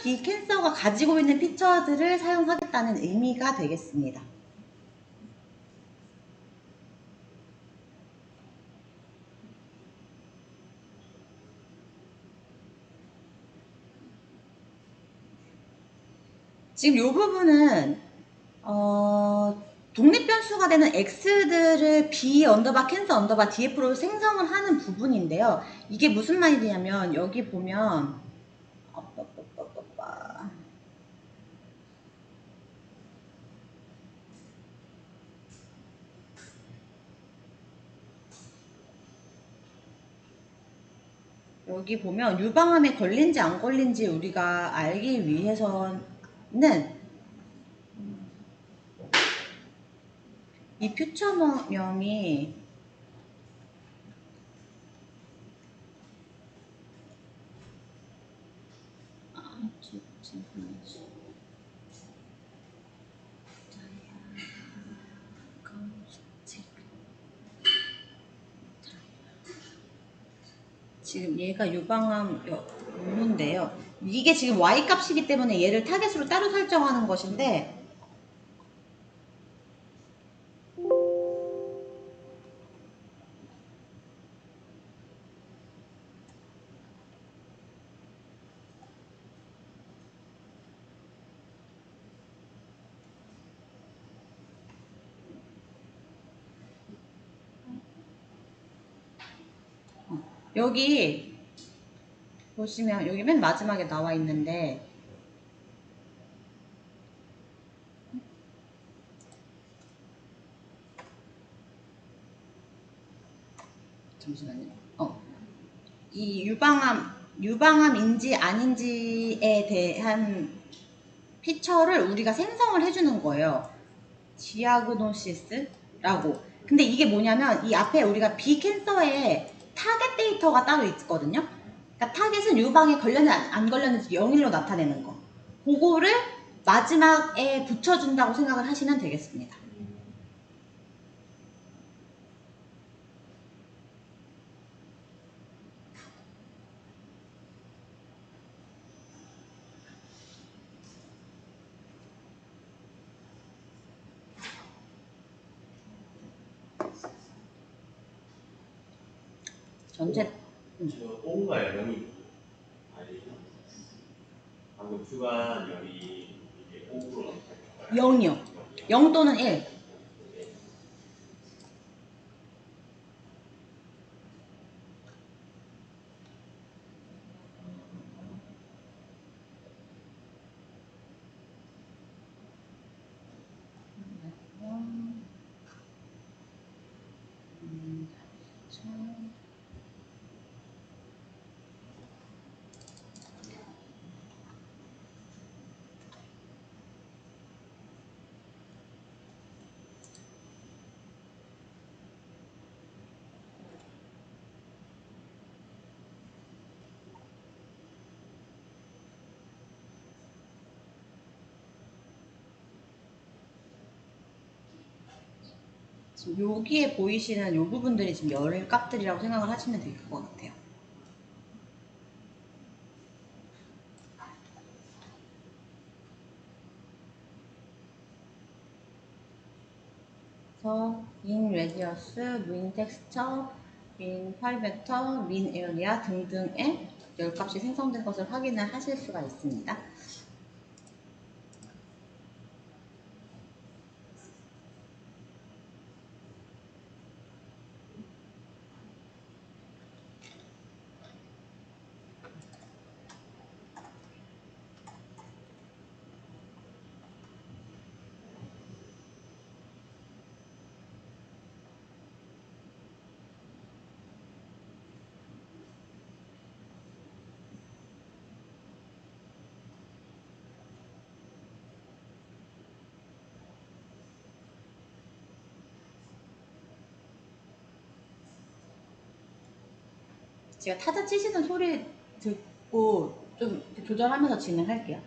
비캔서가 가지고 있는 피처들을 사용하겠다는 의미가 되겠습니다. 지금 이 부분은 독립 변수가 되는 x들을 b 언더바 캔서 언더바 df로 생성을 하는 부분인데요. 이게 무슨 말이냐면 여기 보면 여기 보면 유방암에 걸린지 안 걸린지 우리가 알기 위해서는 이 퓨처명이 지금 얘가 유방암 유무인데요. 이게 지금 y 값이기 때문에 얘를 타겟으로 따로 설정하는 것인데 여기 보시면 여기 맨 마지막에 나와 있는데 잠시만요. 이 유방암인지 아닌지에 대한 피처를 우리가 생성을 해주는 거예요. 디아그노시스라고. 근데 이게 뭐냐면 이 앞에 우리가 비캔서에 타겟 데이터가 따로 있거든요. 그러니까 타겟은 유방에 걸렸는지 안 걸렸는지 0일로 나타내는 거. 그거를 마지막에 붙여준다고 생각을 하시면 되겠습니다. 전체 O인가요? 0이? 아니, 방금 주간 0이 이게 5%로 0이요. 0 또는 1. 지금 여기에 보이시는 이 부분들이 지금 열 값들이라고 생각을 하시면 될 것 같아요. 그래서 민 레디어스, 민 텍스처, 민 파리메터, 민 에어리아 등등의 열 값이 생성된 것을 확인을 하실 수가 있습니다. 제가 타자 치시는 소리 듣고 좀 조절하면서 진행할게요.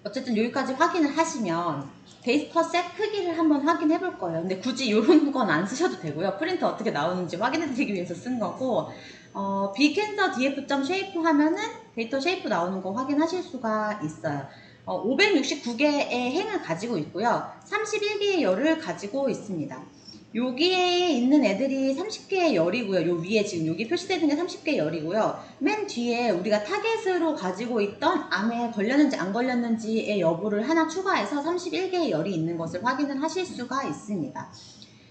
어쨌든 여기까지 확인을 하시면 데이터셋 크기를 한번 확인해 볼 거예요. 근데 굳이 이런 건 안 쓰셔도 되고요. 프린트 어떻게 나오는지 확인해 드리기 위해서 쓴 거고, 비캔서 df.shape 하면은 데이터 쉐이프 나오는 거 확인하실 수가 있어요. 569개의 행을 가지고 있고요. 31개의 열을 가지고 있습니다. 여기에 있는 애들이 30개의 열이고요. 요 위에 지금 여기 표시되는 게 30개의 열이고요. 맨 뒤에 우리가 타겟으로 가지고 있던 암에 걸렸는지 안 걸렸는지의 여부를 하나 추가해서 31개의 열이 있는 것을 확인을 하실 수가 있습니다.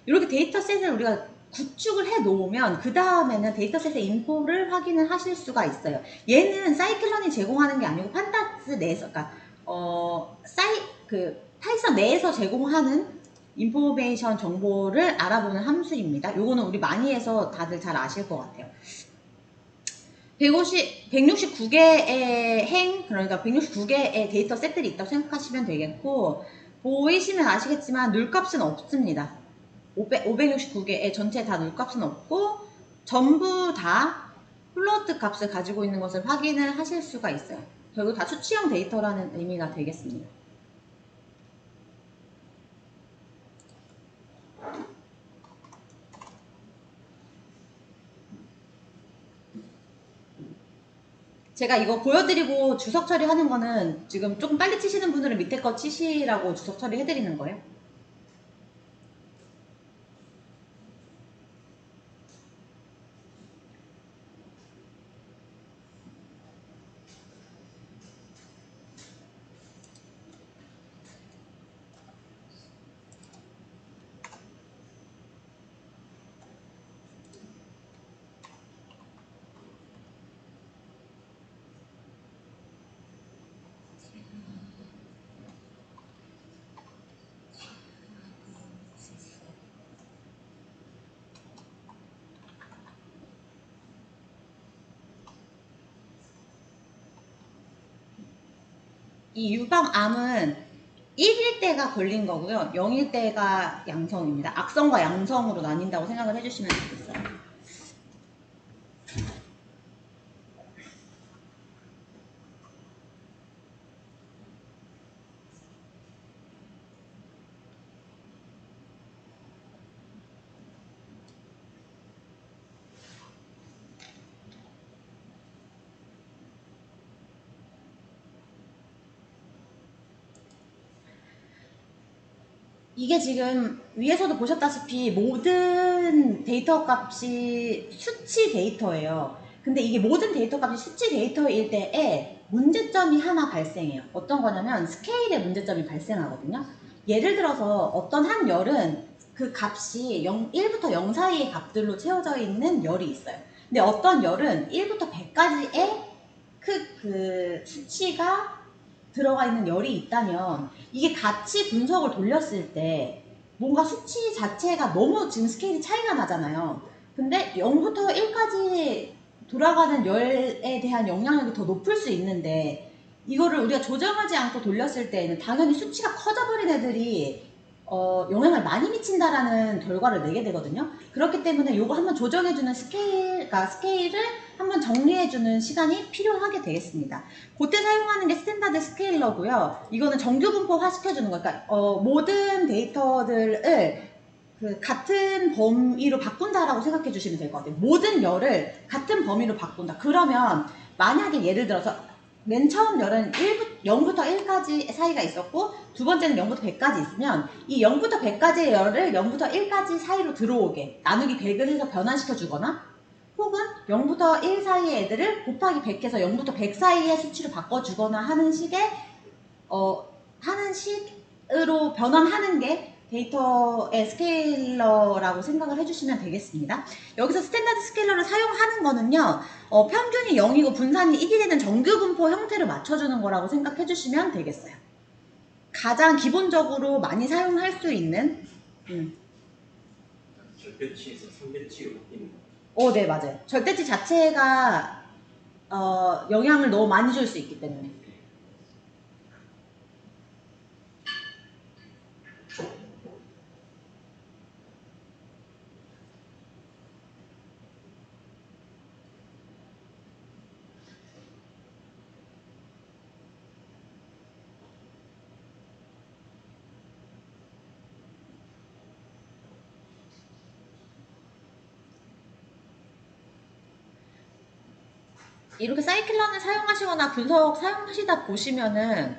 이렇게 데이터셋을 우리가 구축을 해 놓으면 그 다음에는 데이터셋의 인포를 확인을 하실 수가 있어요. 얘는 사이클런이 제공하는 게 아니고 판다스 내에서, 그러니까 파이썬 내에서 제공하는 인포메이션 정보를 알아보는 함수입니다. 요거는 우리 많이 해서 다들 잘 아실 것 같아요. 169개의 그러니까 169개의 데이터 셋들이 있다고 생각하시면 되겠고, 보이시면 아시겠지만 눌값은 없습니다. 569개의 전체 다 눌값은 없고, 전부 다 플로트 값을 가지고 있는 것을 확인을 하실 수가 있어요. 결국 다 수치형 데이터라는 의미가 되겠습니다. 제가 이거 보여드리고 주석 처리하는 거는 지금 조금 빨리 치시는 분들은 밑에 거 치시라고 주석 처리 해드리는 거예요. 이 유방암은 1일 때가 걸린 거고요. 0일 때가 양성입니다. 악성과 양성으로 나뉜다고 생각을 해주시면 되겠어요. 이게 지금 위에서도 보셨다시피 모든 데이터 값이 수치 데이터예요. 근데 이게 모든 데이터 값이 수치 데이터일 때에 문제점이 하나 발생해요. 어떤 거냐면 스케일에 문제점이 발생하거든요. 예를 들어서 어떤 한 열은 그 값이 1부터 0 사이의 값들로 채워져 있는 열이 있어요. 근데 어떤 열은 1부터 100까지의 그 수치가 들어가 있는 열이 있다면 이게 같이 분석을 돌렸을 때 뭔가 수치 자체가 너무 지금 스케일이 차이가 나잖아요. 근데 0부터 1까지 돌아가는 열에 대한 영향력이 더 높을 수 있는데 이거를 우리가 조정하지 않고 돌렸을 때에는 당연히 수치가 커져버린 애들이 영향을 많이 미친다라는 결과를 내게 되거든요. 그렇기 때문에 이거 한번 조정해주는 스케일을 한번 정리해주는 시간이 필요하게 되겠습니다. 그때 사용하는 게 스탠다드 스케일러고요. 이거는 정규 분포화 시켜주는 거예요. 그러니까 모든 데이터들을 같은 범위로 바꾼다라고 생각해 주시면 될 것 같아요. 모든 열을 같은 범위로 바꾼다. 그러면 만약에 예를 들어서 맨 처음 열은 0부터 1까지 사이가 있었고 두 번째는 0부터 100까지 있으면 이 0부터 100까지의 열을 0부터 1까지 사이로 들어오게 나누기 100을 해서 변환시켜 주거나 혹은 0부터 1 사이의 애들을 곱하기 100해서 0부터 100 사이의 수치로 바꿔주거나 하는 식으로 변환하는 게 데이터의 스케일러라고 생각을 해주시면 되겠습니다. 여기서 스탠다드 스케일러를 사용하는 거는요, 평균이 0이고 분산이 1이 되는 정규 분포 형태를 맞춰주는 거라고 생각해 주시면 되겠어요. 가장 기본적으로 많이 사용할 수 있는 절대치에서 상대치로 바뀌는 거. 네, 맞아요. 절대치 자체가 영향을 너무 많이 줄 수 있기 때문에. 이렇게 사이클런을 사용하시거나 분석 사용하시다 보시면은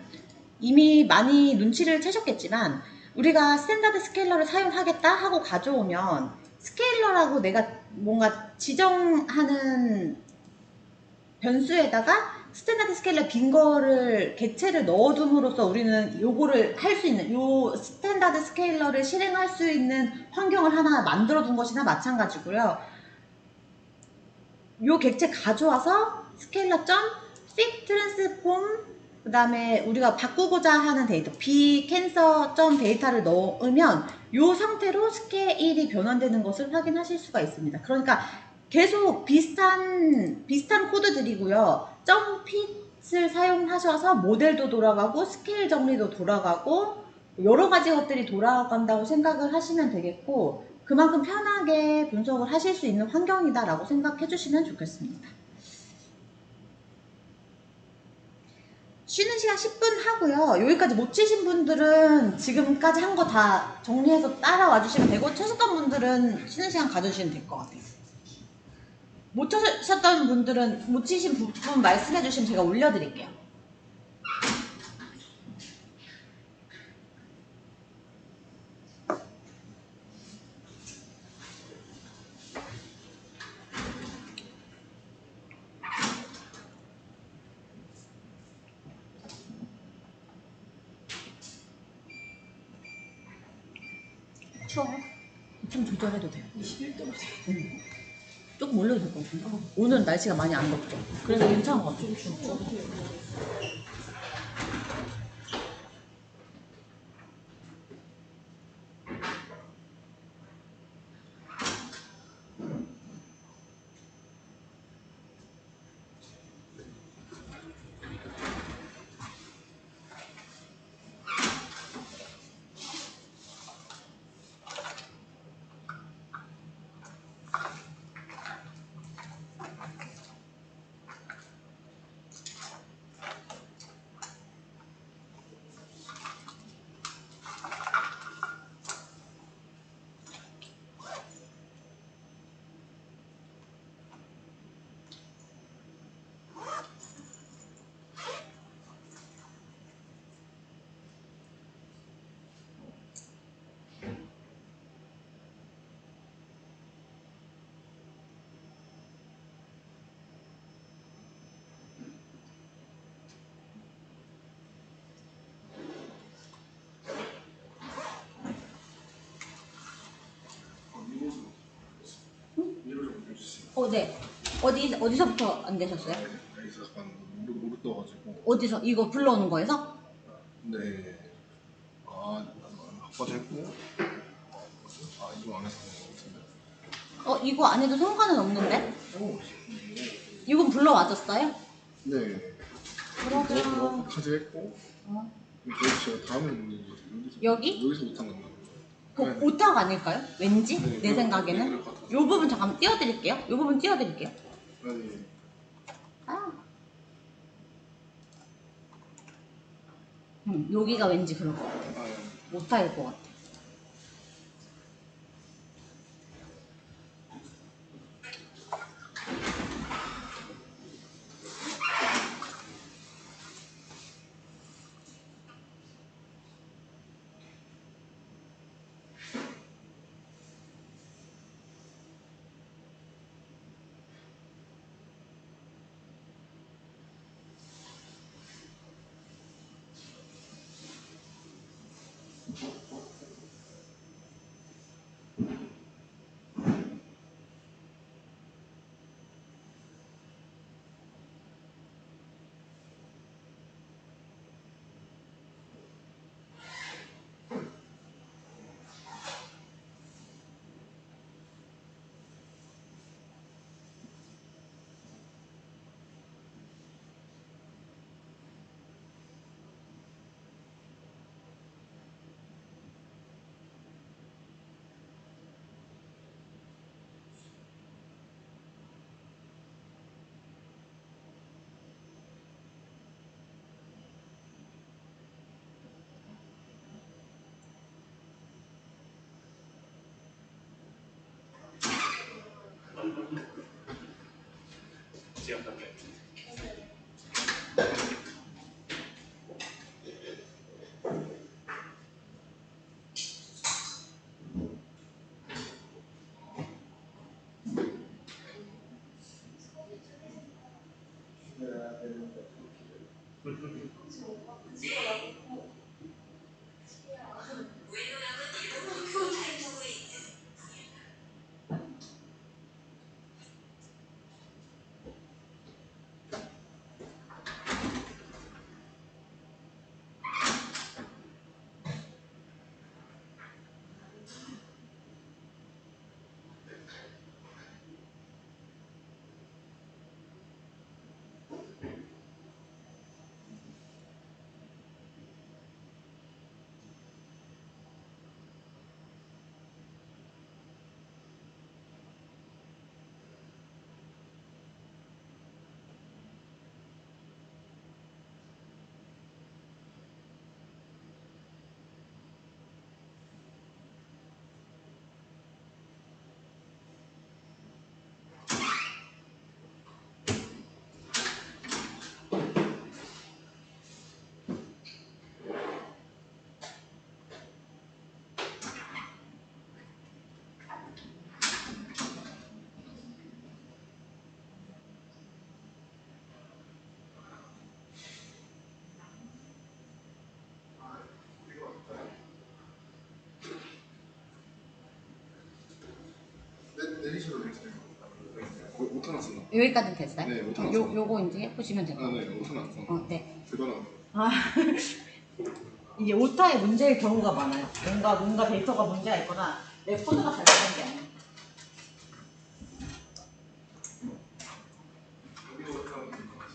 이미 많이 눈치를 채셨겠지만 우리가 스탠다드 스케일러를 사용하겠다 하고 가져오면 스케일러라고 내가 뭔가 지정하는 변수에다가 스탠다드 스케일러 빈 거를 객체를 넣어둠으로써 우리는 요거를 할 수 있는 요 스탠다드 스케일러를 실행할 수 있는 환경을 하나 만들어 둔 것이나 마찬가지고요. 요 객체 가져와서 스케일러 점 fit transform 그 다음에 우리가 바꾸고자 하는 데이터 b 캔서 점 데이터를 넣으면 요 상태로 스케일이 변환되는 것을 확인하실 수가 있습니다. 그러니까 계속 비슷한 코드들이고요. 점 fit을 사용하셔서 모델도 돌아가고 스케일 정리도 돌아가고 여러 가지 것들이 돌아간다고 생각을 하시면 되겠고 그만큼 편하게 분석을 하실 수 있는 환경이다라고 생각해 주시면 좋겠습니다. 쉬는 시간 10분 하고요. 여기까지 못 치신 분들은 지금까지 한 거 다 정리해서 따라와 주시면 되고 쳐셨던 분들은 쉬는 시간 가져주시면 될 것 같아요. 못 쳐셨던 분들은 못 치신 부분 말씀해 주시면 제가 올려드릴게요. 추워. 좀 조절해도 돼요. 21도로 돼. 조금 올려도 될 것 같은데. 오늘 날씨가 많이 안 덥죠. 그래서 괜찮은 것 같아요. 네. 어디서부터 안 되셨어요? 여기서 약간 못 떠가지고. 어디서? 이거 불러오는 거에서? 네. 아까 했고. 이거 안 했던 것 같은데. 이거 안 해도 상관은 없는데? 이건 불러와줬어요? 네. 그러면 카드 했고. 제가 다음에 있는 거 여기? 여기서 못한 건가? 오타가 아닐까요? 왠지? 네, 내 생각에는 그럴 것 같아요. 요 부분 잠깐 띄워드릴게요. 요 부분 띄워드릴게요. 아니. 여기가 왠지 그럴 것 같아. 오타일 것 같아. 내리셔도 되세요. 5타 났어. 여기까지는 됐어요? 네, 못 요, 알았어요. 요거 이제 해보시면 돼요. 아, 네, 5타 났어. 네. 그거는 아, 이게 오타의 문제일 경우가 많아요. 뭔가 데이터가 문제가 있거나 내 코드가 잘못된 게 아니에요. 여기도 어떻게 하면 될것 같아.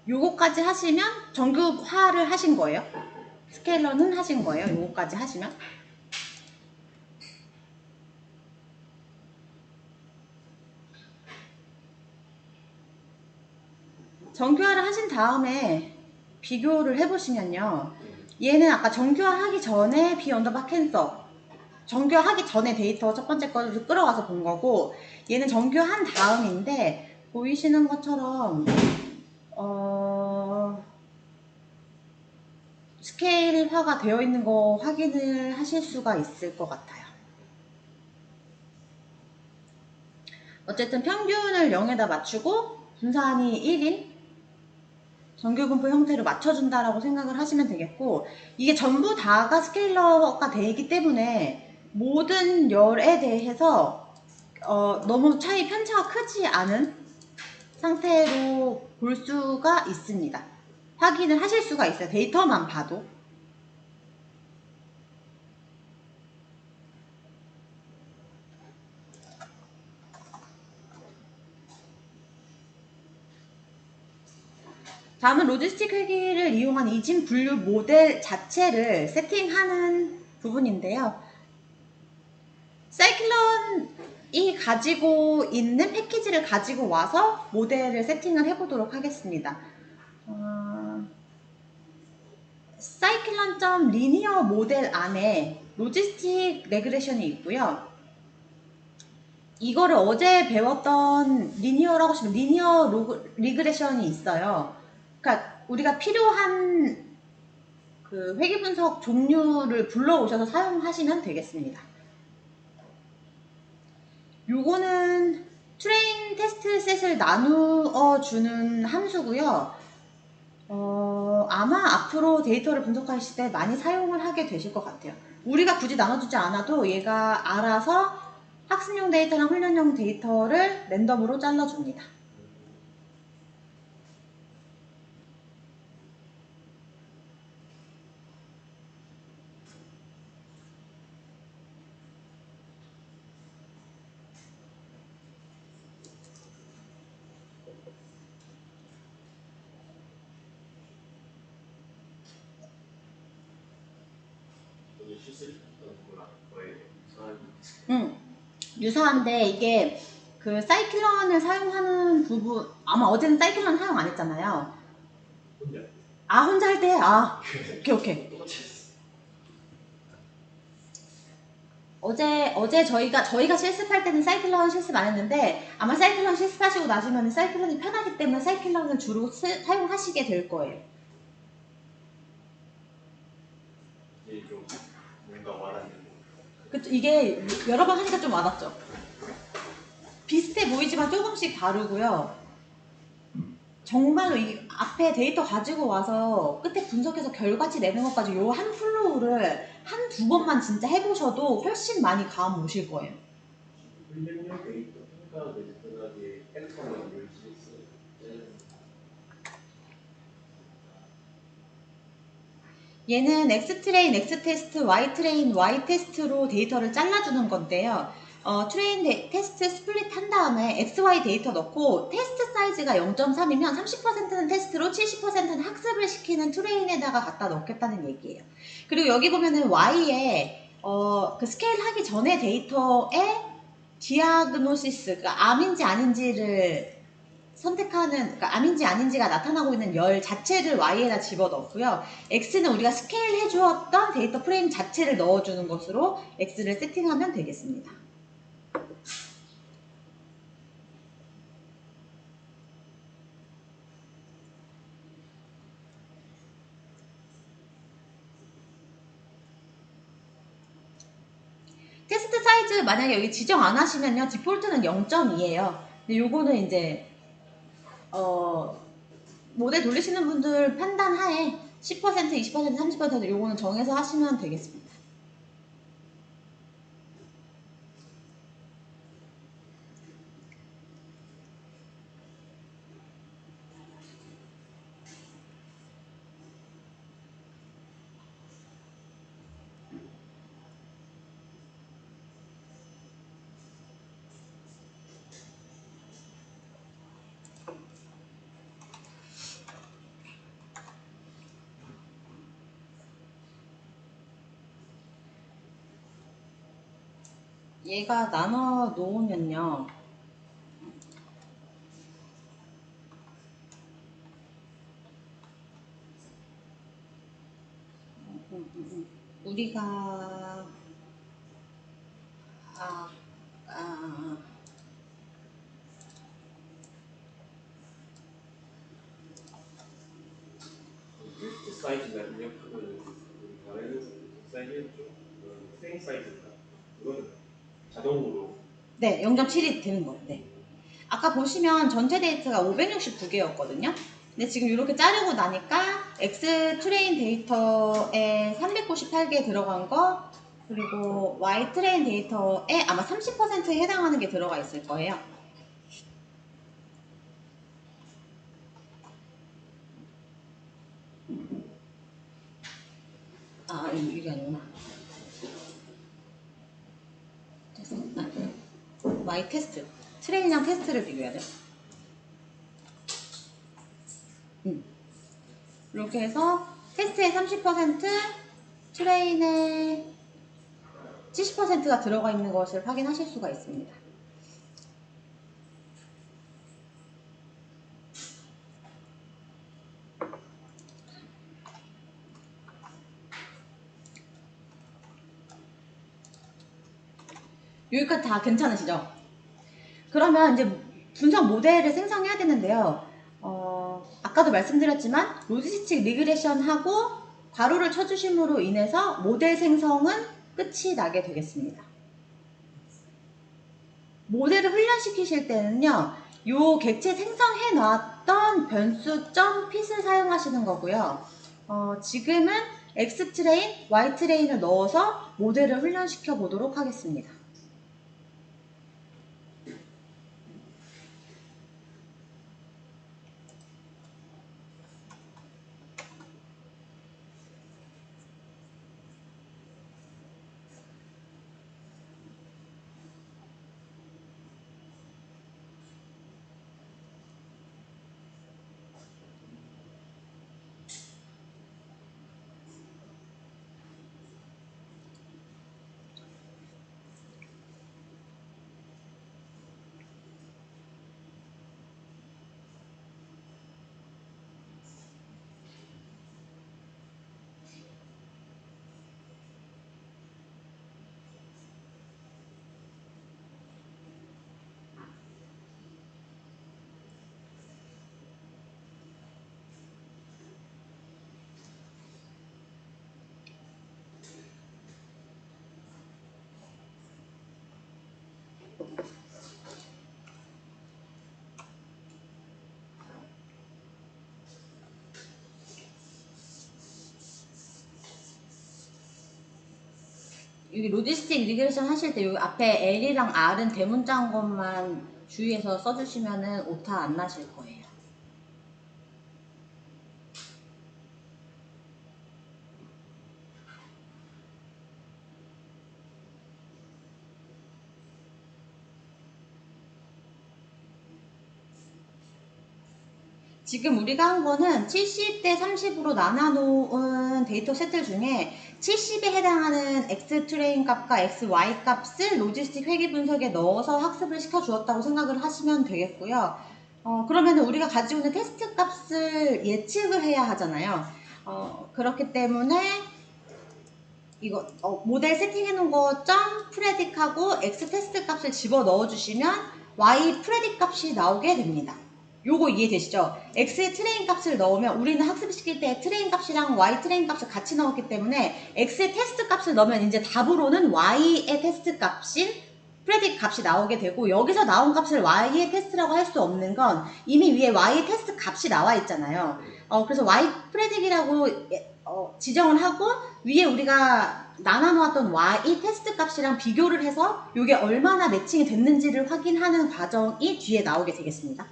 요거까지 하시면 정규화를 하신 거예요? 스케일러는 하신 거예요? 요거까지 하시면? 정규화를 하신 다음에 비교를 해보시면요. 얘는 아까 정규화 하기 전에 B 언더바 캔서 정규화 하기 전에 데이터 첫 번째 거를 끌어와서 본 거고, 얘는 정규화한 다음인데 보이시는 것처럼 스케일화가 되어 있는 거 확인을 하실 수가 있을 것 같아요. 어쨌든 평균을 0에다 맞추고 분산이 1인 정규분포 형태로 맞춰준다라고 생각을 하시면 되겠고, 이게 전부 다가 스케일러가 되기 때문에 모든 열에 대해서 너무 편차가 크지 않은 상태로 볼 수가 있습니다. 확인을 하실 수가 있어요. 데이터만 봐도. 다음은 로지스틱 회계를 이용한 이진 분류 모델 자체를 세팅하는 부분인데요. 사이클론이 가지고 있는 패키지를 가지고 와서 모델을 세팅을 해보도록 하겠습니다. 사이클론.리니어 모델 안에 로지스틱 레그레션이 있고요. 이거를 어제 배웠던 리니어라고 하시면 리니어 리그레션이 있어요. 그러니까 우리가 필요한 그 회계 분석 종류를 불러오셔서 사용하시면 되겠습니다. 요거는 트레인 테스트 셋을 나누어 주는 함수고요. 아마 앞으로 데이터를 분석하실 때 많이 사용을 하게 되실 것 같아요. 우리가 굳이 나눠주지 않아도 얘가 알아서 학습용 데이터랑 훈련용 데이터를 랜덤으로 잘라줍니다. 유사한데 이게 그 사이클론을 사용하는 부분, 아마 어제는 사이클론 사용 안 했잖아요. 혼자? 아, 혼자 할 때? 오케이. 어제 저희가 실습할 때는 사이클론 실습 안 했는데, 아마 사이클론 실습하시고 나시면 사이클론이 편하기 때문에 사이클론을 주로 사용하시게 될 거예요. 이게 좀 뭔가 와닿는. 그쵸, 이게 여러 번 하니까 좀 와닿죠. 비슷해 보이지만 조금씩 다르고요. 정말로 이 앞에 데이터 가지고 와서 끝에 분석해서 결과치 내는 것까지 요 한 플로우를 한두 번만 진짜 해보셔도 훨씬 많이 감 오실 거예요. 훈련용 데이터 평가 메시지의 패턴을 유지했어요. 얘는 X트레인, X테스트, Y트레인, Y테스트로 데이터를 잘라주는 건데요. 트레인 테스트 스플릿 한 다음에 XY 데이터 넣고 테스트 사이즈가 0.3이면 30%는 테스트로 70%는 학습을 시키는 트레인에다가 갖다 넣겠다는 얘기예요. 그리고 여기 보면은 Y에 그 스케일 하기 전에 데이터에 디아그노시스, 그러니까 암인지 아닌지를 선택하는, 그러니까 암인지 아닌지가 나타나고 있는 열 자체를 Y에다 집어넣고요. X는 우리가 스케일 해주었던 데이터 프레임 자체를 넣어주는 것으로 X를 세팅하면 되겠습니다. 텍스트 사이즈 만약에 여기 지정 안 하시면요, 디폴트는 0.2예요. 근데 요거는 이제 모델 돌리시는 분들 판단 하에 10%, 20%, 30% 요거는 정해서 하시면 되겠습니다. 얘가 나눠 놓으면요, 우리가 아, 아, 텍스트 사이즈나 입력하면 다른 사이즈였죠? 트레인 사이즈인가? 그거는 자동으로. 네, 0.7이 되는 거예요. 네. 아까 보시면 전체 데이터가 569개였거든요. 근데 지금 이렇게 자르고 나니까 X 트레인 데이터에 398개 들어간 거, 그리고 Y 트레인 데이터에 아마 30%에 해당하는 게 들어가 있을 거예요. 아, 이게 아니구나. Y 테스트. 트레인이랑 테스트를 비교해야 돼. 이렇게 해서 테스트에 30%, 트레인에 70%가 들어가 있는 것을 확인하실 수가 있습니다. 여기까지 다 괜찮으시죠? 그러면 이제 분석 모델을 생성해야 되는데요. 아까도 말씀드렸지만 로지스틱 리그레션하고 괄호를 쳐주심으로 인해서 모델 생성은 끝이 나게 되겠습니다. 모델을 훈련시키실 때는요, 요 객체 생성해 놨던 변수.pit을 사용하시는 거고요. 지금은 X트레인, Y트레인을 넣어서 모델을 훈련시켜 보도록 하겠습니다. 여기 로지스틱 리그레션 하실 때 여기 앞에 L이랑 R은 대문자인 것만 주의해서 써주시면은 오타 안 나실 거예요. 지금 우리가 한 거는 70대 30으로 나눠놓은 데이터 세트 중에 70에 해당하는 X 트레인 값과 X, Y 값을 로지스틱 회귀 분석에 넣어서 학습을 시켜 주었다고 생각을 하시면 되겠고요. 그러면 우리가 가지고 있는 테스트 값을 예측을 해야 하잖아요. 그렇기 때문에 이거 모델 세팅해 놓은 거 점 프레딕하고 X 테스트 값을 집어 넣어 주시면 Y 프레딕 값이 나오게 됩니다. 요거 이해되시죠? x의 트레인 값을 넣으면 우리는 학습시킬 때 트레인 값이랑 y 트레인 값을 같이 넣었기 때문에 x의 테스트 값을 넣으면 이제 답으로는 y의 테스트 값인 프레딕 값이 나오게 되고, 여기서 나온 값을 y의 테스트라고 할 수 없는 건 이미 위에 y의 테스트 값이 나와 있잖아요. 그래서 y 프레딕이라고 지정을 하고 위에 우리가 나눠놓았던 y 테스트 값이랑 비교를 해서 이게 얼마나 매칭이 됐는지를 확인하는 과정이 뒤에 나오게 되겠습니다.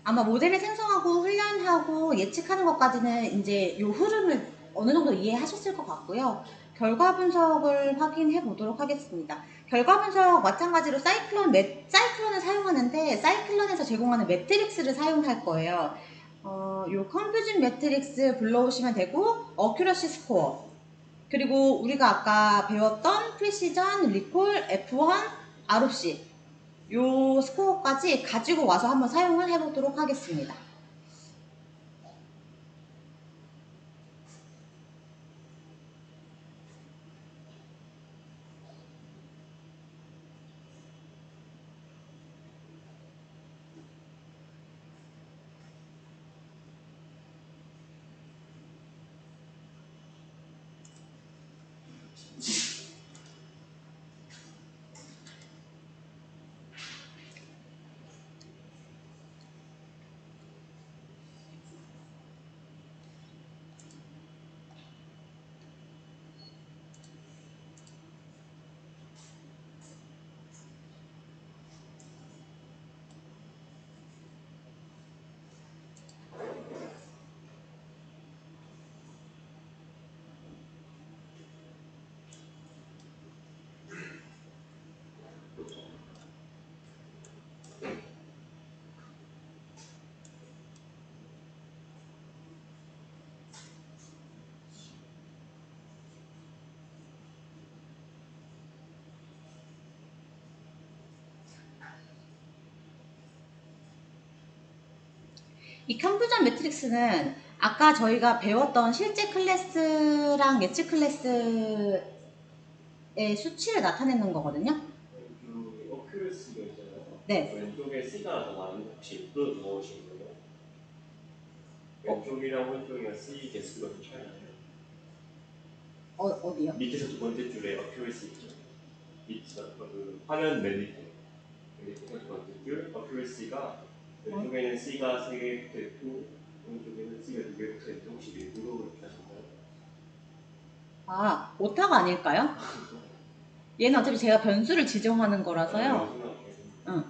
아마 모델을 생성하고 훈련하고 예측하는 것까지는 이제 요 흐름을 어느 정도 이해하셨을 것 같고요. 결과 분석을 확인해 보도록 하겠습니다. 결과 분석 마찬가지로 사이클론을 사용하는데 사이클론에서 제공하는 매트릭스를 사용할 거예요. 요 컨퓨전 매트릭스 불러오시면 되고, 어큐러시 스코어, 그리고 우리가 아까 배웠던 프리시전, 리콜, F1, ROC 요 스코어까지 가지고 와서 한번 사용을 해보도록 하겠습니다. 이 컨퓨전 매트릭스는 아까 저희가 배웠던 실제 클래스랑 예측 클래스의 수치를 나타내는 거거든요. 그 어큐러시가 있잖아요. 네. 왼쪽에 C가 더 많은데 혹시 그 넣으신 거예요? 왼쪽이랑 오른쪽이랑 C 개수가 좀 차이 나요. 어디요? 밑에서 두 번째 줄에 어큐러시 있죠. 밑에서 그 화면 맨 밑에. 밑에서 두 번째 줄 어큐러시가 왼쪽에는 C가 3개 붙어 있고 오른쪽에는 C가 2개 붙어 있고, 혹시 일부러 그렇게 하신가요? 아, 오타가 아닐까요? 얘는 어차피 제가 변수를 지정하는 거라서요. 응.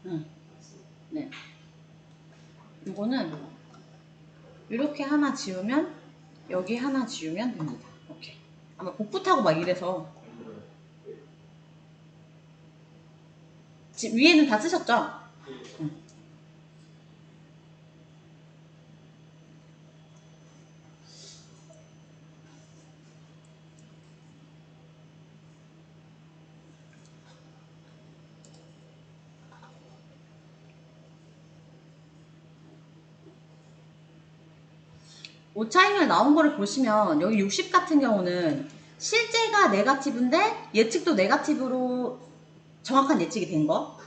응. 네. 이거는 이렇게 하나 지우면 여기 하나 지우면 됩니다. 오케이. 아마 복붙하고 막 이래서 위에는 다 쓰셨죠? 응. 오차임을 나온 거를 보시면 여기 60 같은 경우는 실제가 네거티브인데 예측도 네거티브로 정확한 예측이 된 거.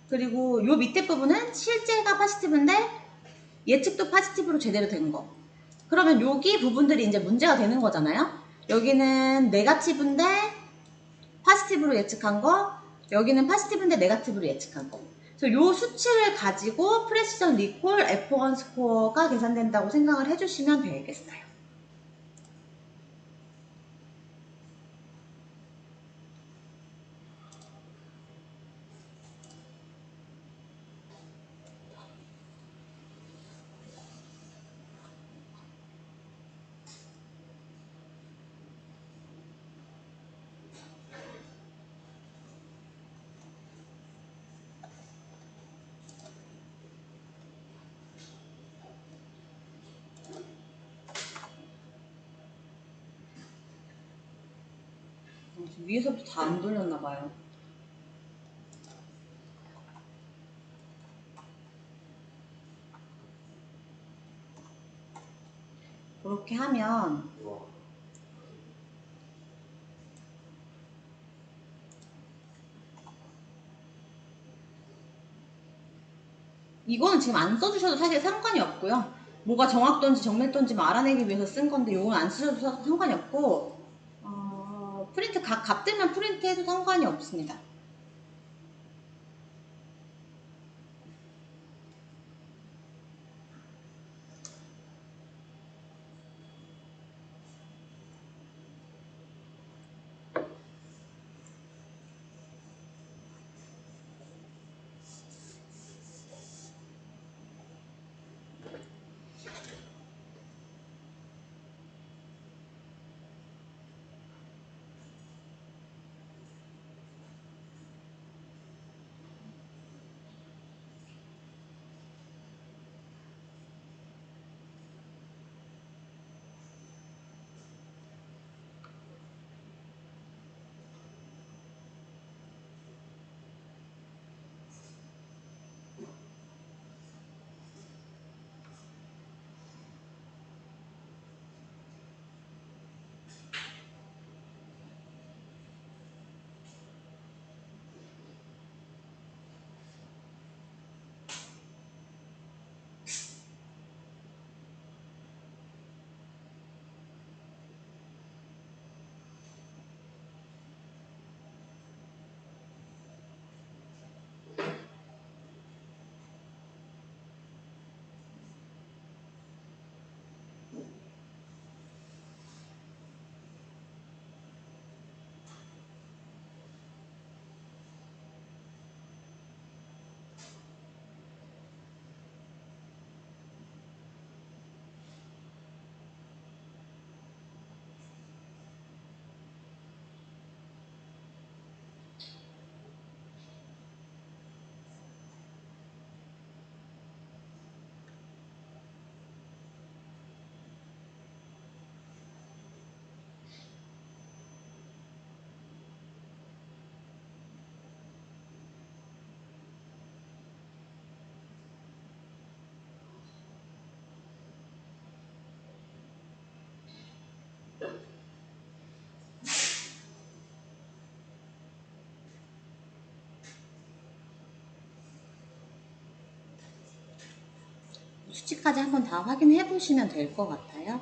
그리고 요 밑에 부분은 실제가 포지티브인데 예측도 포지티브로 제대로 된 거. 그러면 여기 부분들이 이제 문제가 되는 거잖아요. 여기는 네거티브인데 포지티브로 예측한 거, 여기는 포지티브인데 네거티브로 예측한 거. 그래서 요 수치를 가지고 프레시전 리콜 F1 스코어가 계산된다고 생각을 해주시면 되겠어요. 지금 위에서부터 다 안 돌렸나 봐요. 그렇게 하면 와. 이거는 지금 안 써주셔도 사실 상관이 없고요. 뭐가 정확도인지 정밀도인지 알아내기 위해서 쓴 건데 이건 안 쓰셔도 상관이 없고 프린트 각 값들만 프린트해도 상관이 없습니다. 수치까지 한번 다 확인해 보시면 될 것 같아요.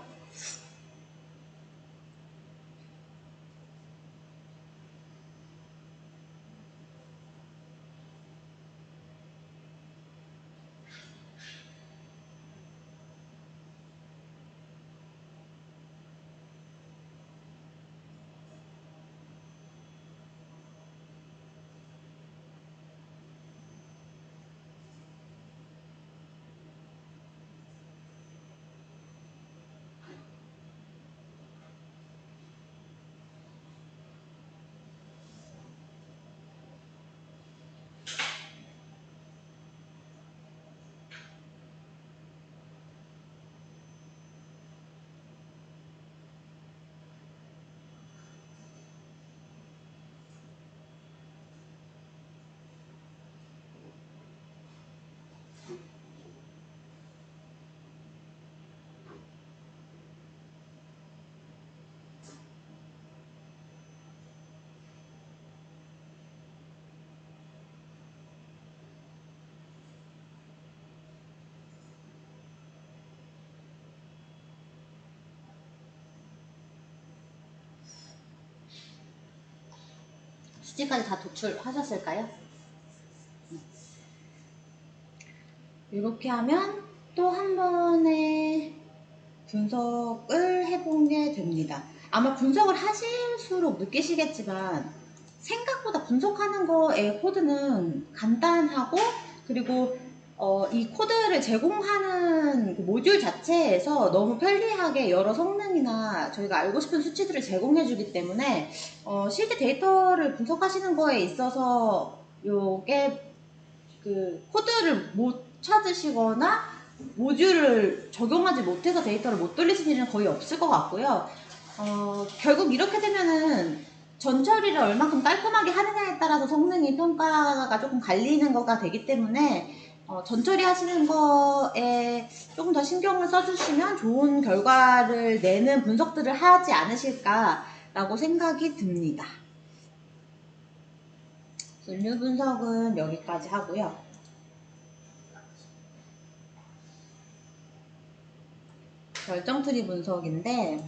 수치까지 다 도출하셨을까요? 이렇게 하면 또 한 번에 분석을 해보게 됩니다. 아마 분석을 하실수록 느끼시겠지만 생각보다 분석하는 거의 코드는 간단하고, 그리고 이 코드를 제공하는 그 모듈 자체에서 너무 편리하게 여러 성능이나 저희가 알고 싶은 수치들을 제공해 주기 때문에 실제 데이터를 분석하시는 거에 있어서 요게 그 코드를 못 찾으시거나 모듈을 적용하지 못해서 데이터를 못 돌리시는 일은 거의 없을 것 같고요. 결국 이렇게 되면은 전처리를 얼만큼 깔끔하게 하느냐에 따라서 성능이 평가가 조금 갈리는 거가 되기 때문에 전처리 하시는 거에 조금 더 신경을 써주시면 좋은 결과를 내는 분석들을 하지 않으실까라고 생각이 듭니다. 분류 분석은 여기까지 하고요. 결정트리 분석인데,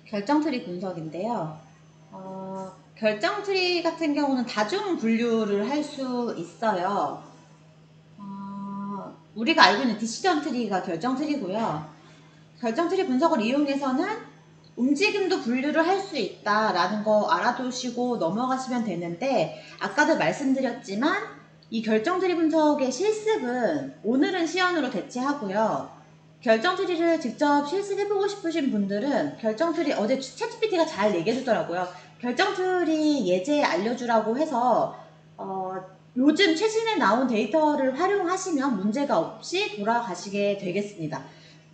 결정트리 분석인데요. 결정트리 같은 경우는 다중 분류를 할 수 있어요. 우리가 알고 있는 디시전 트리가 결정트리고요. 결정트리 분석을 이용해서는 움직임도 분류를 할 수 있다라는 거 알아두시고 넘어가시면 되는데, 아까도 말씀드렸지만 이 결정트리 분석의 실습은 오늘은 시연으로 대체하고요. 결정트리를 직접 실습해보고 싶으신 분들은 결정트리, 어제 챗GPT가 잘 얘기해주더라고요. 결정트리 예제 알려주라고 해서 요즘 최신에 나온 데이터를 활용하시면 문제가 없이 돌아가시게 되겠습니다.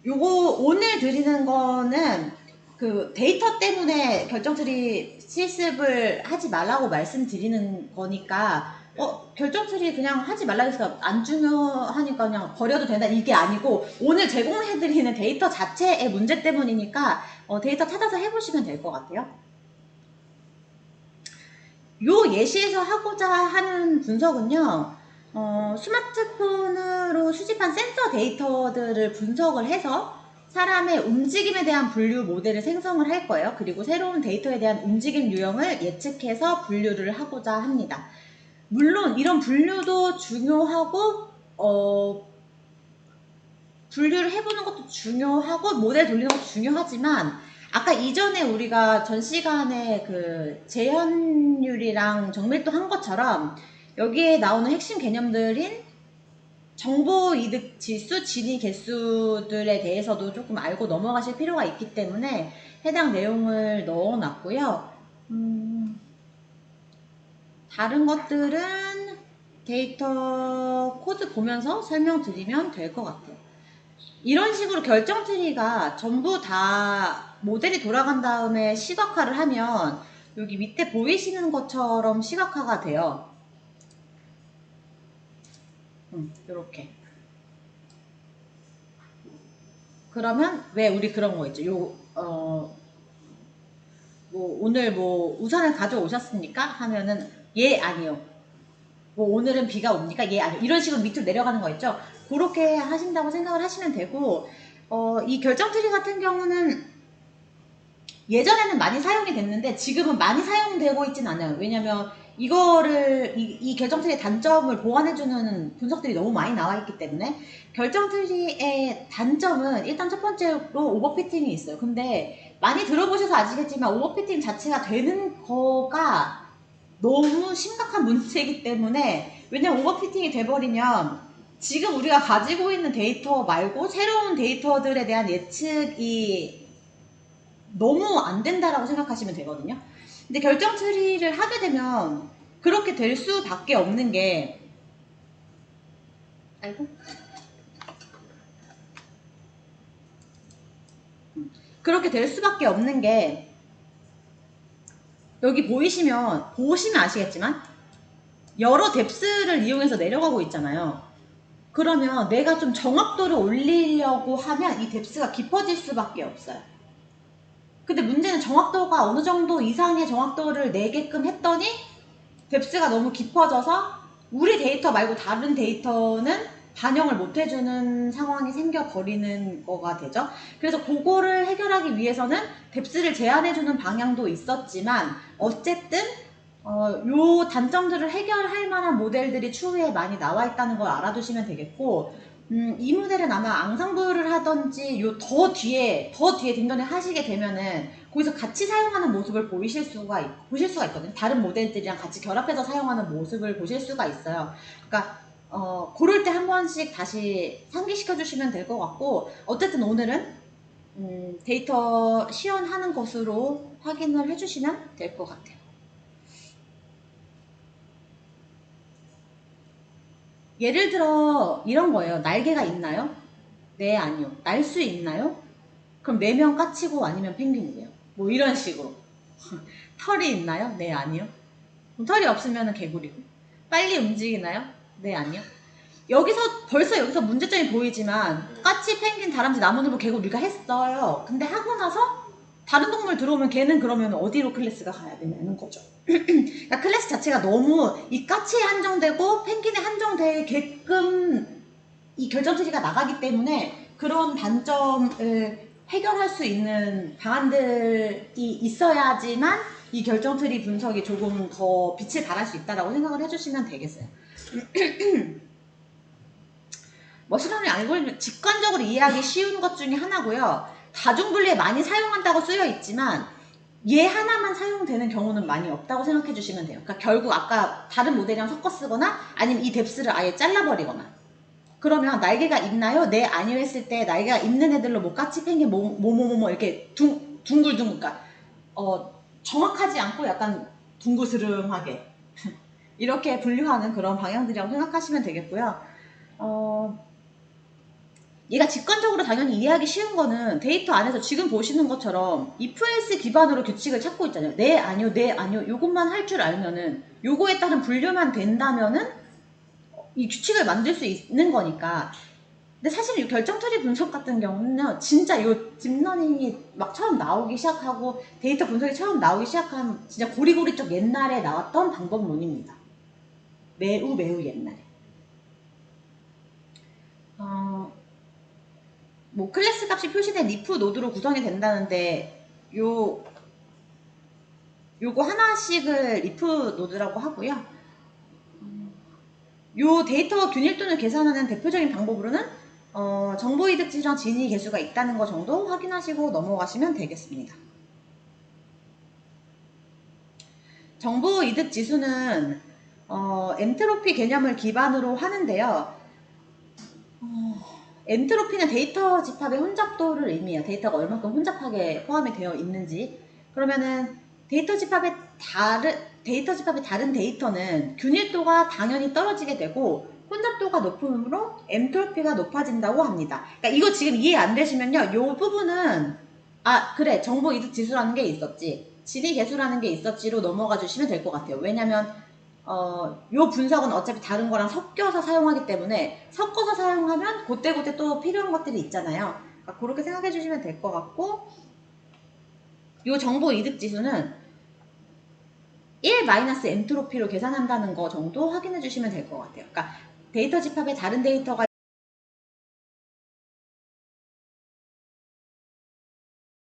요거 오늘 드리는 거는 그 데이터 때문에 결정트리 실습을 하지 말라고 말씀드리는 거니까 결정트리 그냥 하지 말라고 해서 안 중요하니까 그냥 버려도 된다, 이게 아니고 오늘 제공해드리는 데이터 자체의 문제 때문이니까 데이터 찾아서 해보시면 될 것 같아요. 요 예시에서 하고자 하는 분석은요, 스마트폰으로 수집한 센서 데이터들을 분석을 해서 사람의 움직임에 대한 분류 모델을 생성을 할 거예요. 그리고 새로운 데이터에 대한 움직임 유형을 예측해서 분류를 하고자 합니다. 물론 이런 분류도 중요하고 분류를 해보는 것도 중요하고 모델 돌리는 것도 중요하지만, 아까 이전에 우리가 전 시간에 그 재현율이랑 정밀도 한 것처럼 여기에 나오는 핵심 개념들인 정보 이득 지수, 진위 개수들에 대해서도 조금 알고 넘어가실 필요가 있기 때문에 해당 내용을 넣어놨고요. 다른 것들은 데이터 코드 보면서 설명드리면 될 것 같아요. 이런 식으로 결정트리가 전부 다 모델이 돌아간 다음에 시각화를 하면 여기 밑에 보이시는 것처럼 시각화가 돼요. 이렇게. 그러면 왜 우리 그런 거 있죠? 뭐 오늘 뭐 우산을 가져오셨습니까? 하면은 예, 아니요. 뭐 오늘은 비가 옵니까? 예, 아니요. 이런 식으로 밑으로 내려가는 거 있죠? 그렇게 하신다고 생각을 하시면 되고, 이 결정트리 같은 경우는 예전에는 많이 사용이 됐는데 지금은 많이 사용되고 있진 않아요. 왜냐면 이거를 이 결정트리의 단점을 보완해주는 분석들이 너무 많이 나와 있기 때문에. 결정트리의 단점은 일단 첫 번째로 오버피팅이 있어요. 근데 많이 들어보셔서 아시겠지만 오버피팅 자체가 되는 거가 너무 심각한 문제이기 때문에, 왜냐면 오버피팅이 돼버리면 지금 우리가 가지고 있는 데이터 말고 새로운 데이터들에 대한 예측이 너무 안 된다라고 생각하시면 되거든요. 근데 결정트리를 하게 되면 그렇게 될 수밖에 없는 게, 그렇게 될 수밖에 없는 게, 여기 보시면 아시겠지만 여러 뎁스를 이용해서 내려가고 있잖아요. 그러면 내가 좀 정확도를 올리려고 하면 이 뎁스가 깊어질 수밖에 없어요. 근데 문제는 정확도가 어느 정도 이상의 정확도를 내게끔 했더니 뎁스가 너무 깊어져서 우리 데이터 말고 다른 데이터는 반영을 못 해주는 상황이 생겨버리는 거가 되죠. 그래서 그거를 해결하기 위해서는 뎁스를 제한해주는 방향도 있었지만 어쨌든 요 단점들을 해결할 만한 모델들이 추후에 많이 나와 있다는 걸 알아두시면 되겠고, 이 모델은 아마 앙상블을 하던지 요 더 뒤에 뒷면에 하시게 되면은 거기서 같이 사용하는 모습을 보실 수가 있거든요. 다른 모델들이랑 같이 결합해서 사용하는 모습을 보실 수가 있어요. 그러니까 그럴 때 한 번씩 다시 상기시켜 주시면 될 것 같고, 어쨌든 오늘은 데이터 시연하는 것으로 확인을 해주시면 될 것 같아요. 예를 들어 이런 거예요. 날개가 있나요? 네, 아니요. 날 수 있나요? 그럼 4명 까치고 아니면 펭귄이래요. 뭐 이런 식으로. 털이 있나요? 네, 아니요. 그럼 털이 없으면 개구리고. 빨리 움직이나요? 네, 아니요. 벌써 여기서 문제점이 보이지만 까치, 펭귄, 다람쥐, 나무늘보, 개구리 우리가 했어요. 근데 하고 나서 다른 동물 들어오면 걔는 그러면 어디로 클래스가 가야 되냐는 거죠. 그러니까 클래스 자체가 너무 이 까치에 한정되고 펭귄에 한정되게끔 이 결정 처리가 나가기 때문에 그런 단점을 해결할 수 있는 방안들이 있어야지만 이 결정 트리 분석이 조금 더 빛을 발할 수 있다고 생각을 해주시면 되겠어요. 머신러닝 알고리즘 직관적으로 이해하기 쉬운 것 중에 하나고요. 다중분리에 많이 사용한다고 쓰여 있지만 얘 하나만 사용되는 경우는 많이 없다고 생각해 주시면 돼요. 그러니까 결국 아까 다른 모델이랑 섞어 쓰거나 아니면 이 뎁스를 아예 잘라버리거나, 그러면 날개가 있나요? 네, 아니요 했을 때 날개가 있는 애들로 뭐 까치, 펭귄, 뭐 이렇게 둥글둥글, 그러니까 정확하지 않고 약간 둥그스름하게 이렇게 분류하는 그런 방향들이라고 생각하시면 되겠고요. 얘가 직관적으로 당연히 이해하기 쉬운 거는 데이터 안에서 지금 보시는 것처럼 if else 기반으로 규칙을 찾고 있잖아요. 네, 아니요, 네, 아니요. 요것만 할 줄 알면은, 요거에 따른 분류만 된다면은 이 규칙을 만들 수 있는 거니까. 근데 사실 이 결정 처리 분석 같은 경우는 진짜 요 딥러닝이 막 처음 나오기 시작하고 데이터 분석이 처음 나오기 시작한 진짜 고리고리 쪽 옛날에 나왔던 방법론입니다. 매우 옛날에. 뭐 클래스 값이 표시된 if 노드로 구성이 된다는데 요거 하나씩을 if 노드라고 하고요. 요 데이터 균일도를 계산하는 대표적인 방법으로는 정보이득 지수랑 진위 개수가 있다는 거 정도 확인하시고 넘어가시면 되겠습니다. 정보이득 지수는 엔트로피 개념을 기반으로 하는데요. 엔트로피는 데이터 집합의 혼잡도를 의미해요. 데이터가 얼마큼 혼잡하게 포함이 되어 있는지. 그러면은 데이터 집합의 다른 데이터는 균일도가 당연히 떨어지게 되고 혼잡도가 높음으로 엔트로피가 높아진다고 합니다. 그러니까 이거 지금 이해 안 되시면요, 요 부분은 그래, 정보 이득 지수라는 게 있었지, 진위 개수라는 게 있었지로 넘어가 주시면 될 것 같아요. 왜냐면 요 분석은 어차피 다른 거랑 섞여서 사용하기 때문에 섞어서 사용하면 그때 또 필요한 것들이 있잖아요. 그러니까 그렇게 생각해 주시면 될 것 같고, 요 정보 이득 지수는 1 엔트로피로 계산한다는 거 정도 확인해 주시면 될 것 같아요. 그러니까 데이터 집합에 다른 데이터가